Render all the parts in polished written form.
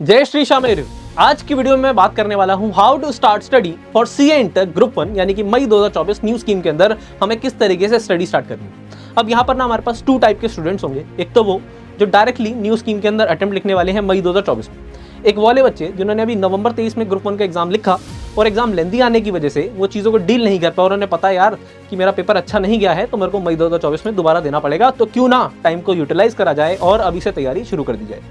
जय श्री श्याम। आज की वीडियो में मैं बात करने वाला हूं how to start study for CA inter group 1 यानी कि मई 2024 न्यू स्कीम के अंदर हमें किस तरीके से स्टडी स्टार्ट करनी है। अब यहां पर ना हमारे पास टू टाइप के स्टूडेंट्स होंगे। एक तो वो जो डायरेक्टली न्यू स्कीम के अंदर अटेम्प्ट लिखने वाले हैं मई 2024 में, एक वाले बच्चे जिन्होंने अभी नवंबर 23 में ग्रुप 1 का एग्जाम लिखा और एग्जाम लेंदी आने की वजह से वो चीज़ों को डील नहीं कर पाया और उन्हें पता यार कि मेरा पेपर अच्छा नहीं गया है तो मेरे को मई 2024 में दोबारा देना पड़ेगा, तो क्यों ना टाइम को यूटिलाइज करा जाए और अभी से तैयारी शुरू कर दी जाए।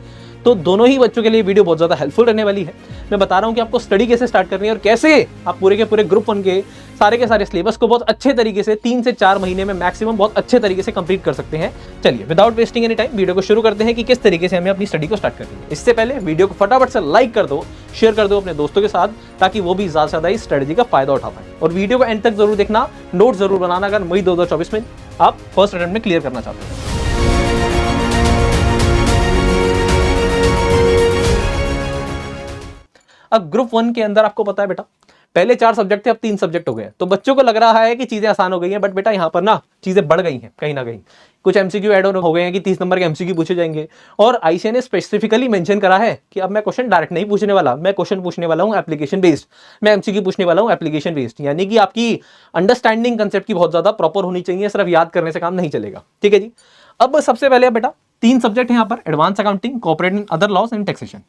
तो दोनों ही बच्चों के लिए वीडियो बहुत ज़्यादा हेल्पफुल रहने वाली है। मैं बता रहा हूँ कि आपको स्टडी कैसे स्टार्ट करनी है और कैसे आप पूरे के पूरे ग्रुप 1 के सारे सिलेबस को बहुत अच्छे तरीके से 3 से 4 महीने में मैक्सिमम बहुत अच्छे तरीके से कंप्लीट कर सकते हैं। चलिए without wasting any time video को शुरू करते हैं कि किस तरीके से हमें अपनी स्टडी को स्टार्ट करनी है। इससे पहले वीडियो को फटाफट से लाइक कर दो, शेयर कर दो अपने दोस्तों के साथ, ताकि वो भी ज़्यादा से ज़्यादा इस स्ट्रेटजी का फायदा उठा पाए। और वीडियो को एंड तक जरूर देखना, नोट जरूर बनाना अगर मई 2024 में आप फर्स्ट अटेम्प्ट में क्लियर करना चाहते हैं। अब ग्रुप 1 के अंदर आपको पता है बेटा, पहले 4 सब्जेक्ट थे, अब 3 सब्जेक्ट हो गए। तो बच्चों को लग रहा है कि चीजें आसान हो गई हैं, बट बेटा यहाँ पर ना चीजें बढ़ गई हैं कहीं ना कहीं। कुछ एमसीक्यू ऐड ऑन हो गए हैं कि 30 नंबर के एमसीक्यू पूछे जाएंगे और आईसीए ने स्पेसिफिकली मेंशन करा है कि अब मैं क्वेश्चन डायरेक्ट नहीं पूछने वाला, मैं क्वेश्चन पूछने वाला हूँ एप्लीकेशन बेस्ड, मैं एमसीक्यू पूछने वाला हूँ एप्लीकेशन बेस्ड। यानी कि आपकी अंडरस्टैंडिंग कंसेप्ट की बहुत ज्यादा प्रॉपर होनी चाहिए, सिर्फ याद करने से काम नहीं चलेगा। ठीक है जी। अब सबसे पहले बेटा 3 सब्जेक्ट हैं यहाँ पर, advance accounting, corporate and other laws and taxation.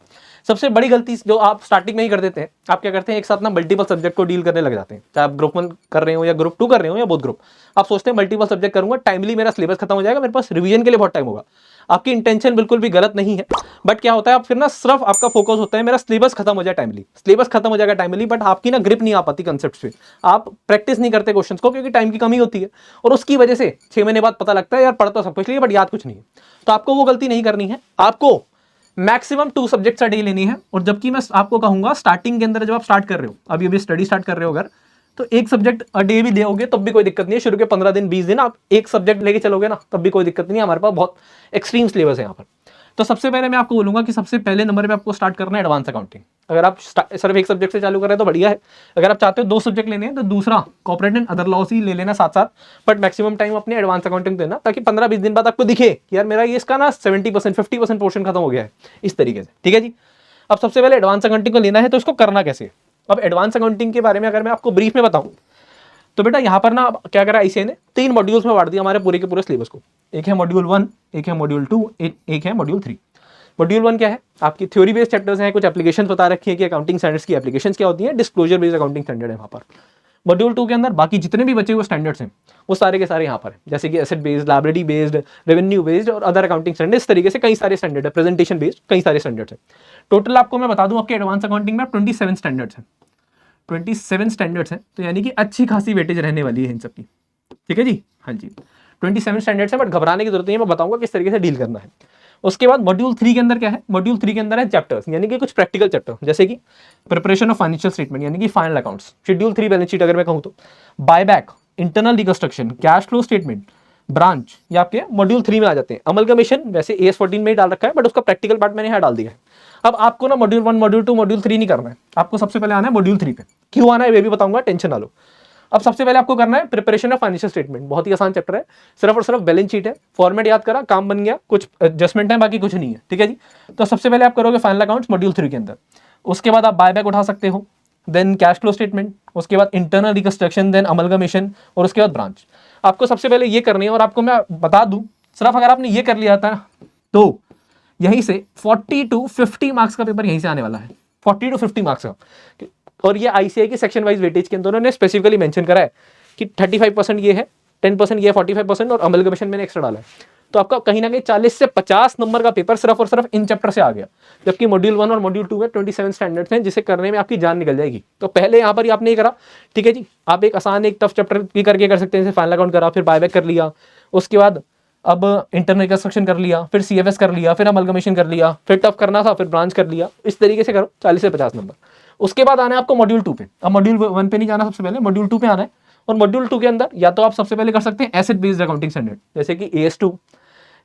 सबसे बड़ी गलती जो आप स्टार्टिंग में ही कर देते हैं, आप क्या करते हैं, एक साथ ना मल्टीपल सब्जेक्ट को डील करने लग जाते हैं। चाहे आप ग्रुप 1 कर रहे हो या ग्रुप 2 कर रहे हो या बोथ ग्रुप, आप सोचते हैं मल्टीपल सब्जेक्ट करूंगा, टाइमली मेरा सिलेबस खत्म हो जाएगा, मेरे पास रिवीजन के लिए बहुत टाइम होगा। आपकी इंटेंशन बिल्कुल भी गलत नहीं है, बट क्या होता है, आप फिर ना सिर्फ आपका फोकस होता है मेरा सिलेबस खत्म हो जाए टाइमली, सिलेबस खत्म हो जाएगा टाइमली, बट आपकी ना ग्रिप नहीं आ पाती कंसेप्ट पे, आप प्रैक्टिस नहीं करते क्वेश्चंस को क्योंकि टाइम की कमी होती है और उसकी वजह से 6 महीने बाद पता लगता है यार पढ़ तो सब कुछ लिया बट याद कुछ नहीं है। तो आपको वो गलती नहीं करनी है, आपको मैक्सिमम 2 सब्जेक्ट्स अ डे लेनी है। और जबकि मैं आपको कहूंगा स्टार्टिंग के अंदर जब आप स्टार्ट कर रहे हो, अभी स्टडी स्टार्ट कर रहे हो अगर, तो 1 सब्जेक्ट अ डे भी दोगे तब भी कोई दिक्कत नहीं है। शुरू के 15 दिन 20 दिन आप 1 सब्जेक्ट लेके चलोगे ना तब भी कोई दिक्कत नहीं है। हमारे पास बहुत एक्सट्रीम सिलेबस है यहाँ पर। तो सबसे पहले मैं आपको बोलूंगा कि सबसे पहले नंबर पे आपको स्टार्ट करना है एडवांस अकाउंटिंग। अगर आप सिर्फ 1 सब्जेक्ट से चालू कर रहे हैं तो बढ़िया है। अगर आप चाहते हो 2 सब्जेक्ट लेने हैं तो दूसरा कॉर्पोरेट एंड अदर लॉस ही ले लेना साथ साथ, बट मैक्सिमम टाइम अपने एडवांस अकाउंटिंग देना, ताकि 15-20 दिन बाद आपको दिखे कि यार मेरा ये इसका ना 70% 50% पोर्शन खत्म हो गया है इस तरीके से। ठीक है जी। अब सबसे पहले एडवांस अकाउंटिंग को लेना है तो इसको करना कैसे। अब एडवांस अकाउंटिंग के बारे में अगर मैं आपको ब्रीफ में बताऊं तो बेटा यहाँ पर ना क्या करा आईसीए ने, 3 मॉड्यूल्स में बांट दिया हमारे पूरे के पूरे सिलेबस को। एक है मॉड्यूल 1, एक है मॉड्यूल 2, एक है मॉड्यूल 3। मॉड्यूल 1 क्या है, आपकी थ्योरी बेस्ड चैप्टर्स हैं, कुछ एप्लीकेशन बता रखी है कि अकाउंटिंग स्टैंडर्ड्स की एप्लीकेशंस क्या होती हैं, डिस्क्लोजर बेस्ड अकाउंटिंग स्टैंडर्ड है वहाँ पर। मॉड्यूल 2 के अंदर बाकी जितने भी बचे हुए स्टैंडर्ड्स हैं वो सारे के सारे यहाँ पर है, जैसे कि asset based, liability based, revenue based और अदर अकाउंटिंग स्टैंडर्ड। इस तरीके से कई सारे स्टैंडर्ड है, प्रेजेंटेशन बेस्ड कई सारे स्टैंडर्ड्स है। टोटल आपको मैं बता दूं आपके एडवांस अकाउंटिंग में 27 स्टैंडर्ड्स हैं, 27 स्टैंडर्ड्स हैं। तो यानी कि अच्छी खासी वेटेज रहने वाली है इन सबकी। ठीक है जी, हाँ जी, 27 स्टैंडर्ड्स हैं, बट घबराने की जरूरत नहीं है, मैं बताऊंगा किस तरीके से डील करना है। उसके बाद मॉड्यूल 3 के अंदर क्या है, मॉड्यूल 3 के अंदर है चैप्टर्स, यानी कि कुछ प्रैक्टिकल चैप्टर, जैसे कि प्रिपरेशन ऑफ फाइनेंशियल स्टेटमेंट यानी कि final accounts, schedule 3 balance sheet अगर मैं कहूँ तो, buyback, internal reconstruction, cash flow statement, branch, ये आपके मॉड्यूल 3 में आ जाते हैं। अमलगमेशन वैसे AS14 में ही डाल रखा है, बट उसका प्रैक्टिकल पार्ट मैंने यहाँ डाल दिया है। अब आपको ना मॉड्यूल 1, मॉड्यूल 2, मॉड्यूल 3 नहीं करना है, आपको सबसे पहले आना है मॉड्यूल 3 पे। क्यों आना है ये भी बताऊंगा, टेंशन ना लो। अब सबसे पहले आपको करना है प्रिपरेशन ऑफ फाइनेंशियल स्टेटमेंट। बहुत ही आसान चैप्टर है, सिर्फ और सिर्फ बैलेंस शीट है, फॉर्मेट याद करा, काम बन गया, कुछ एडजस्टमेंट है, बाकी कुछ नहीं है। ठीक है जी। तो सबसे पहले आप करोगे फाइनल अकाउंट्स मॉड्यूल 3 के अंदर। उसके बाद आप बायबैक उठा सकते हो, देन कैश फ्लो स्टेटमेंट, उसके बाद इंटरनल रिकंस्ट्रक्शन, देन अमलगमेशन और उसके बाद ब्रांच। आपको सबसे पहले ये करनी है। और आपको मैं बता दूं, सिर्फ अगर आपने ये कर लिया था तो यहीं से 40 to 50 मार्क्स का पेपर यहीं से आने वाला है, 40 to 50 मार्क्स का। और ये आईसीआई की सेक्शन वाइज वेटेज के अंदर उन्होंने स्पेसिफिकली मेंशन करा है कि 35% ये है, 10% ये है, 45% और अमलगमेशन मैंने एक्स्ट्रा डाला है। तो आपका कहीं ना कहीं 40 से 50 नंबर का पेपर सिर्फ और सिर्फ इन चैप्टर से आ गया। जबकि मॉड्यूल 1 और मॉड्यूल 2 में 27 स्टैंडर्ड्स हैं, जिसे करने में आपकी जान निकल जाएगी। तो पहले यहाँ पर आपने ये करा, ठीक है जी। आप एक आसान एक टफ चैप्टर भी करके कर सकते हैं, जैसे फाइनल अकाउंट करा, फिर बायबैक कर लिया, उसके बाद अब इंटरनल रिकंस्ट्रक्शन कर लिया, फिर सीएफएस कर लिया, फिर अमलगमेशन कर लिया, फिर टफ करना था फिर ब्रांच कर लिया। इस तरीके से करो 40 से 50 नंबर। उसके बाद आना है आपको मॉड्यूल 2 पे। अब मॉड्यूल 1 पे नहीं जाना, सबसे पहले मॉड्यूल 2 पे आना है। और मॉड्यूल 2 के अंदर या तो आप सबसे पहले कर सकते हैं एसेट बेस्ड अकाउंटिंग स्टैंडर्ड, जैसे कि AS2,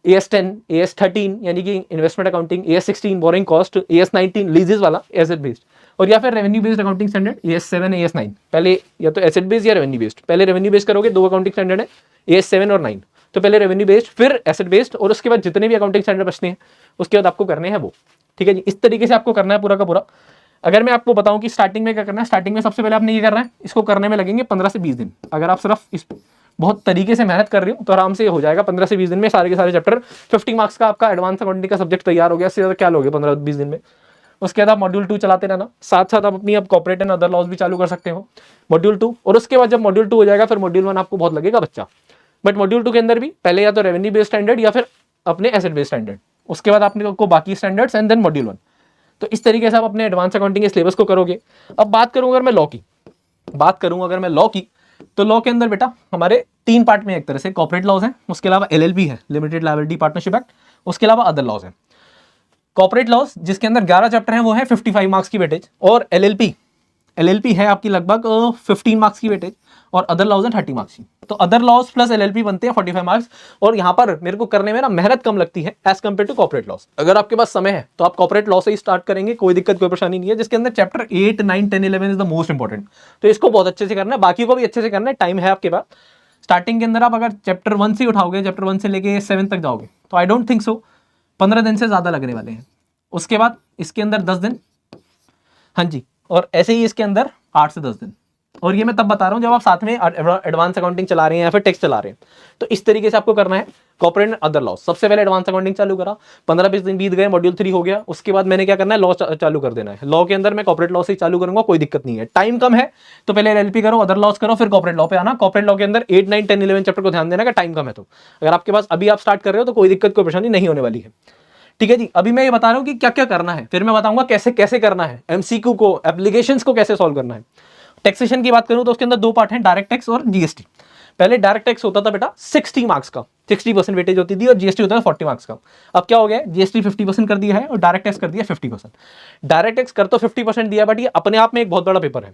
AS10, AS13 यानी कि investment accounting, AS16 borrowing cost, AS19 लीजेस वाला एसेट बेस्ड, और या फिर revenue based accounting standard AS7, AS9। पहले या तो एसेट बेस्ड या रेवेन्यू बेस्ड। पहले रेवेन्यू बेस्ड करोगे, 2 अकाउंटिंग स्टैंडर्ड है, AS7 और 9। तो पहले रेवेन्यू बेस्ड, फिर एसेट बेस्ड, और उसके बाद जितने भी अकाउंटिंग स्टैंडर्ड बचते हैं उसके बाद आपको करने हैं वो। ठीक है जी, इस तरीके से आपको करना है पूरा का पूरा। अगर मैं आपको बताऊं कि स्टार्टिंग में क्या करना है, स्टार्टिंग में सबसे पहले आपने ये करना है, इसको करने में लगेंगे 15 से 20 दिन। अगर आप सिर्फ इस बहुत तरीके से मेहनत कर रहे हो तो आराम से हो जाएगा 15 से 20 दिन में सारे के सारे चैप्टर। 50 मार्क्स का आपका एडवांस अकाउंटिंग का सब्जेक्ट तैयार हो गया, इससे ज्यादा क्या लोगे 15-20 दिन में। उसके बाद आप मॉड्यूल 2 चलाते रहना, साथ साथ आप अपनी कॉर्पोरेट एंड अदर लॉज भी चालू कर सकते हो मॉड्यूल 2। और उसके बाद जब मॉड्यूल 2 हो जाएगा फिर मॉड्यूल 1 आपको बहुत लगेगा बच्चा, बट मॉड्यूल 2 के अंदर भी पहले या तो रेवेन्यू बेस्ड स्टैंडर्ड या फिर अपने एसेट बेस्ड स्टैंडर्ड, उसके बाद आपने को बाकी स्टैंडर्ड्स एंड देन मॉड्यूल 1। तो इस तरीके से आप अपने एडवांस अकाउंटिंग के सिलेबस को करोगे। अब बात करूं अगर मैं लॉ की, तो लॉ के अंदर बेटा हमारे 3 पार्ट में एक तरह से कॉर्पोरेट लॉज हैं, उसके अलावा LLP है, लिमिटेड लायबिलिटी पार्टनरशिप एक्ट, उसके अलावा अदर लॉज हैं। कॉर्पोरेट लॉज जिसके अंदर 11 चैप्टर हैं वो है 55 मार्क्स की वेटेज, और LLP है आपकी लगभग 15 मार्क्स की वेटेज, और अदर लॉज है 30 मार्क्स की। तो अदर लॉज प्लस LLP बनते हैं 45 मार्क्स, और यहां पर मेरे को करने में ना मेहनत कम लगती है as compared to corporate laws. अगर आपके पास समय है तो आप कॉर्पोरेट लॉ से ही स्टार्ट करेंगे, कोई दिक्कत कोई परेशानी नहीं है, जिसके अंदर chapter 8, 9, 10, 11 is the most important. तो इसको बहुत अच्छे से करना है, बाकी को भी अच्छे से करना है, टाइम है आपके पास। स्टार्टिंग के अंदर आप अगर चैप्टर 1 से उठाओगे, चैप्टर 1 से लेके 7 तक जाओगे, तो आई डोंट थिंक सो 15 दिन से ज्यादा लगने वाले हैं। उसके बाद इसके अंदर 10 दिन, हाँ जी, और ऐसे ही इसके अंदर 8 से 10 दिन। और ये मैं तब बता रहा हूं जब आप साथ में एडवांस अकाउंटिंग चला रहे हैं या फिर टैक्स चला रहे हैं। तो इस तरीके से आपको करना है कॉर्पोरेट अदर लॉ। सबसे पहले एडवांस अकाउंटिंग चालू करा, 15-20 दिन बीत गए, मॉड्यूल 3 हो गया। उसके बाद मैंने क्या करना है, लॉ चालू कर देना है। लॉ के अंदर मैं कॉर्पोरेट लॉ से चालू करूंगा, कोई दिक्कत नहीं है। टाइम कम है तो पहले LLP करो, अदर लॉज करो, फिर कॉर्पोरेट लॉ पे आना। कॉर्पोरेट लॉ के अंदर 8, 9, 10, 11 चैप्टर को ध्यान देना का टाइम कम है। तो अगर आपके पास अभी आप स्टार्ट कर रहे हो तो कोई दिक्कत कोई परेशानी नहीं होने वाली है, ठीक है जी। अभी मैं ये बता रहा हूं कि क्या क्या करना है, फिर मैं बताऊंगा कैसे कैसे करना है, MCQ को, एप्लीकेशंस को कैसे सॉल्व करना है। टैक्सेशन की बात करूं तो उसके अंदर 2 पार्ट हैं, डायरेक्ट टैक्स और GST। पहले डायरेक्ट टैक्स होता था बेटा 60 मार्क्स का, 60% वेटेज होती थी, और GST होता था 40 मार्क्स का। अब क्या हो गया, GST 50% कर दिया है और डायरेक्ट टैक्स कर दिया 50%। डायरेक्ट टैक्स कर तो 50% दिया, बट ये अपने आप में एक बहुत बड़ा पेपर है।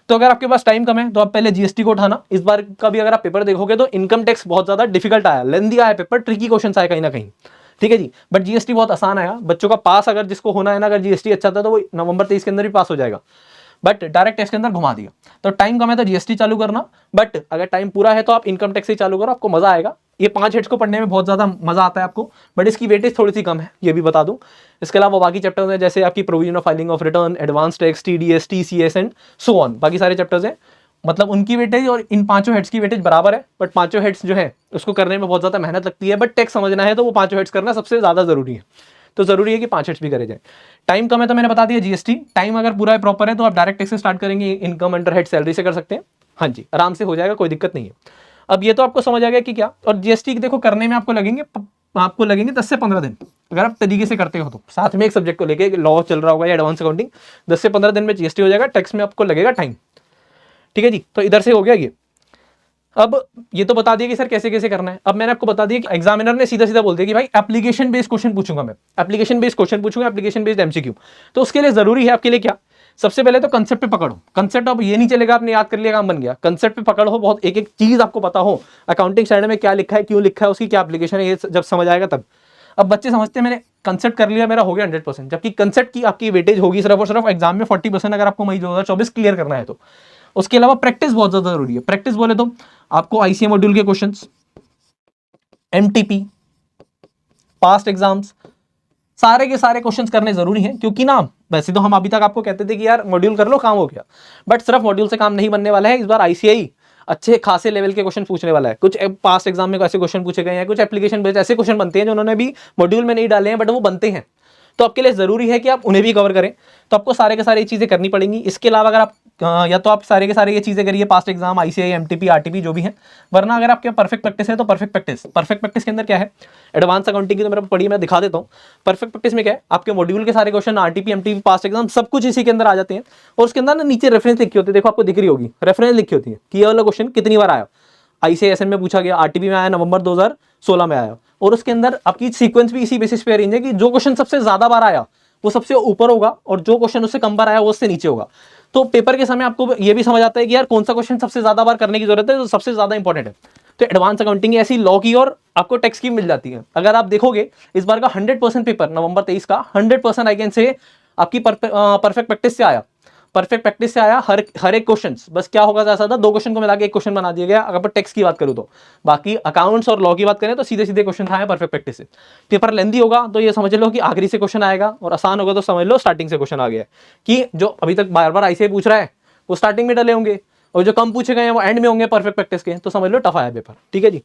तो अगर आपके पास टाइम कम है तो आप पहले GST को उठाना। इस बार का भी अगर आप पेपर देखोगे तो इनकम टैक्स बहुत ज्यादा डिफिकल्ट आया, लेंदी आया पेपर, ट्रिकी क्वेश्चन आए कहीं ना कहीं, ठीक है जी। बट GST बहुत आसान आया, बच्चों का पास अगर जिसको होना है ना, अगर GST अच्छा था तो वो नवंबर 23 के अंदर भी पास हो जाएगा। बट डायरेक्ट टैक्स के अंदर घुमा दिया। तो टाइम कम है तो GST चालू करना, बट अगर टाइम पूरा है तो आप इनकम टैक्स ही चालू करो, आपको मजा आएगा। ये 5 हेड्स को पढ़ने में बहुत ज्यादा मजा आता है आपको, बट इसकी वेटेज थोड़ी सी कम है, ये भी बता दूं। इसके अलावा बाकी चैप्टर्स हैं जैसे आपकी provision of filing of return, advance tax, TDS, TCS and so on, बाकी सारे चैप्टर्स हैं। मतलब उनकी वेटेज और इन 5 हेड्स की वेटेज बराबर है, बट 5 हेड्स जो है उसको करने में बहुत ज्यादा मेहनत लगती है। बट टैक्स समझना है तो वो 5 हेड्स करना सबसे ज्यादा जरूरी है। तो जरूरी है कि 5 हेड्स भी करे जाए। टाइम कम है तो मैंने बता दिया GST। टाइम अगर पूरा है, प्रॉपर है, तो आप डायरेक्ट टैक्स से स्टार्ट करेंगे, इनकम अंडर हेड सैलरी से कर सकते हैं, हाँ जी, आराम से हो जाएगा, कोई दिक्कत नहीं है। अब ये तो आपको समझ आ गया कि क्या। और GST देखो करने में आपको लगेंगे 10 से 15 दिन, अगर आप तरीके से करते हो तो। साथ में एक सब्जेक्ट को लेके लॉ चल रहा होगा या एडवांस अकाउंटिंग, 10 से 15 दिन में GST हो जाएगा। टैक्स में आपको लगेगा टाइम, ठीक है जी। तो इधर से हो गया ये। अब ये तो बता दिया कि सर कैसे कैसे करना है। अब मैंने आपको बता दिया कि एग्जामिनर ने सीधा सीधा बोल दिया कि भाई एप्लीकेशन बेस्ड क्वेश्चन पूछूंगा मैं, एप्लीकेशन बेस्ड क्वेश्चन पूछूंगा, एप्लीकेशन बेस्ड MCQ। तो उसके लिए जरूरी है आपके लिए क्या, सबसे पहले तो कंसेप्ट पे पकड़ो। कंसेप्ट अब ये नहीं चलेगा आपने याद कर लिया काम बन गया, कंसेप्ट पे पकड़ो, बहुत एक एक चीज आपको पता हो, अकाउंटिंग स्टैंडर्ड में क्या लिखा है, क्यों लिखा है, उसकी क्या एप्लीकेशन है, ये जब समझ आएगा तब। अब बच्चे समझते हैं मैंने कंसेप्ट कर लिया, मेरा हो गया 100%, जबकि कंसेप्ट की आपकी वेटेज होगी सिर्फ और सिर्फ एग्जाम में 40%, अगर आपको मई 2024 क्लियर करना है तो। उसके अलावा प्रैक्टिस बहुत ज्यादा जरूरी है। प्रैक्टिस बोले तो आपको ICA मॉड्यूल के क्वेश्चंस, MTP, पास्ट एग्जाम्स, सारे के सारे क्वेश्चंस करने जरूरी हैं। क्योंकि ना वैसे तो हम अभी तक आपको कहते थे कि यार मॉड्यूल कर लो काम हो गया, बट सिर्फ मॉड्यूल से काम नहीं बनने वाला है। इस बार ICAI अच्छे खासे लेवल के क्वेश्चन पूछने वाला है। कुछ पास्ट एग्जाम में ऐसे क्वेश्चन पूछे गए हैं, कुछ एप्लीकेशन बेस्ड ऐसे क्वेश्चन बनते हैं जो उन्होंने भी मॉड्यूल में नहीं डाले हैं, बट वो बनते हैं। तो आपके लिए जरूरी है कि आप उन्हें भी कवर करें। तो आपको सारे के सारे चीजें करनी पड़ेंगी। इसके अलावा अगर आप या तो आप सारे के सारे ये चीजें करिए, past exam, ICAI, MTP, RTP जो भी है, वरना अगर आपके परफेक्ट प्रैक्टिस है तो परफेक्ट प्रैक्टिस के अंदर क्या है, एडवांस अकाउंटिंग की तो मेरे पढ़ी, मैं दिखा देता हूँ। परफेक्ट प्रैक्टिस में क्या है, आपके मॉड्यूल के सारे question, RTP, MTP, past exam, सब कुछ इसी के अंदर आ जाते हैं। और उसके अंदर ना नीचे रेफरेंस लिखी होती है, देखो आपको दिख रही होगी, रेफरेंस लिखी होती है कि ये वाला क्वेश्चन कितनी बार आया, ICAI में पूछा गया, RTP में आया, नवंबर 2016 में आया। और उसके अंदर आपकी सीक्वेंस भी इसी बेसिस पे अरेंज है कि जो क्वेश्चन सबसे ज्यादा बार आया वो सबसे ऊपर होगा, और जो क्वेश्चन उससे कम बार आया वो उससे नीचे होगा। तो पेपर के समय आपको ये भी समझ आता है कि यार कौन सा क्वेश्चन सबसे ज्यादा बार करने की जरूरत है, जो सबसे ज्यादा इंपॉर्टेंट है। तो एडवांस अकाउंटिंग ऐसी लॉ की और आपको टैक्स की मिल जाती है। अगर आप देखोगे इस बार का 100% पेपर नवंबर 23 का 100% आई कैन से आपकी परफेक्ट प्रैक्टिस से आया। परफेक्ट प्रैक्टिस से आया हर एक क्वेश्चन, बस क्या होगा ज्यादा 2 क्वेश्चन को मिला के एक क्वेश्चन बना दिया गया अगर टेक्स्ट की बात करूं तो। बाकी अकाउंट्स और लॉ की बात करें तो सीधे सीधे क्वेश्चन आए परफेक्ट प्रैक्टिस से। पेपर लेंदी होगा तो ये समझ लो कि आखिरी से क्वेश्चन आएगा, और आसान होगा तो समझ लो स्टार्टिंग से क्वेश्चन आ गया कि जो अभी तक बार बार ऐसे पूछ रहा है वो स्टार्टिंग में डले होंगे, और जो कम पूछे गए हैं वो एंड में होंगे परफेक्ट प्रैक्टिस के, तो समझ लो टफ आया पेपर। ठीक है जी,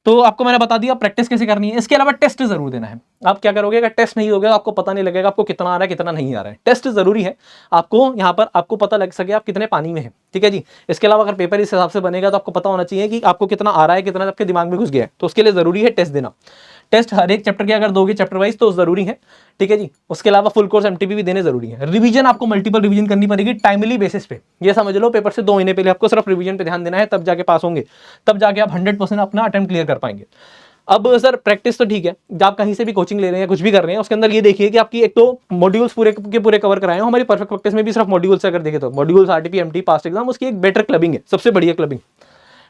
तो आपको मैंने बता दिया प्रैक्टिस कैसे करनी है। इसके अलावा टेस्ट जरूर देना है। आप क्या करोगे, अगर टेस्ट नहीं होगा आपको पता नहीं लगेगा आपको कितना आ रहा है कितना नहीं आ रहा है। टेस्ट जरूरी है, आपको यहाँ पर आपको पता लग सके आप कितने पानी में हैं। ठीक है जी, इसके अलावा अगर पेपर इस हिसाब से बनेगा तो आपको पता होना चाहिए कि आपको कितना आ रहा है, कितना आपके दिमाग में घुस गया है, तो उसके लिए जरूरी है टेस्ट देना। टेस्ट हर एक चैप्टर के अगर दोगे चैप्टर वाइज तो जरूरी है। ठीक है जी, उसके अलावा फुल कोर्स एमटीपी भी देने जरूरी है। रिवीजन आपको मल्टीपल रिवीजन करनी पड़ेगी टाइमली बेसिस पे। ये समझ लो पेपर से 2 महीने पहले आपको सिर्फ रिवीजन पे ध्यान देना है, तब जाके पास होंगे, तब जाके आप 100% अपना अटेम्प्ट क्लियर कर पाएंगे। अब सर प्रैक्टिस तो ठीक है, जब आप कहीं से भी कोचिंग ले रहे हैं कुछ भी कर रहे हैं उसके अंदर ये देखिए कि आपकी एक तो मॉड्यूल्स पूरे के पूरे कवर कराए हो। हमारी परफेक्ट प्रैक्टिस में भी सिर्फ मॉड्यूल्स अगर देखें तो modules, RTP, MT, past exam, उसकी एक बेटर क्लबिंग है, सबसे बढ़िया क्लबिंग।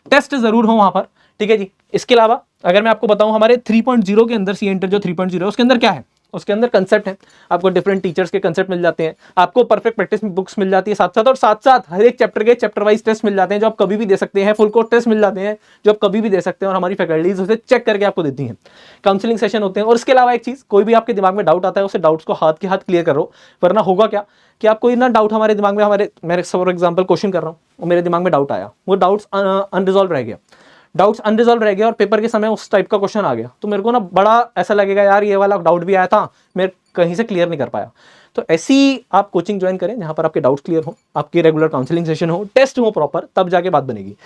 टेस्ट जरूर हो वहां पर। ठीक है जी, इसके अलावा अगर मैं आपको बताऊं हमारे 3.0 के अंदर सी इंटर जो 3.0 है उसके अंदर क्या है, उसके अंदर कंसेप्ट है। आपको डिफरेंट टीचर्स के कंसेप्ट मिल जाते हैं, आपको परफेक्ट प्रैक्टिस बुक्स मिल जाती है साथ साथ, और साथ साथ हर एक चैप्टर के चैप्टर वाइज टेस्ट मिल जाते हैं जो आप कभी भी दे सकते हैं। फुल कोर्स टेस्ट मिल जाते हैं जो आप कभी भी दे सकते हैं, और हमारी फैकल्टीज उसे चेक करके आपको देती हैं। काउंसलिंग सेशन होते हैं। और इसके अलावा एक चीज, कोई भी आपके दिमाग में डाउट आता है उसे डाउट्स को हाथ के हाथ क्लियर करो, वरना होगा क्या कि आप कोई ना डाउट हमारे दिमाग में, मैं फॉर एग्जाम्पल क्वेश्चन कर रहा हूँ और मेरे दिमाग में डाउट आया, वो डाउट्स अनरिजॉल्व रह गया, डाउट्स अनरिजॉल्व रह गया और पेपर के समय उस टाइप का क्वेश्चन आ गया, तो मेरे को ना बड़ा ऐसा लगेगा यार ये वाला डाउट भी आया था, मैं कहीं से क्लियर नहीं कर पाया। तो ऐसी आप कोचिंग ज्वाइन करें जहां पर आपके डाउट्स क्लियर हो, आपकी रेगुलर काउंसलिंग सेशन हो, टेस्ट हो प्रॉपर, तब जाके बात बनेगी।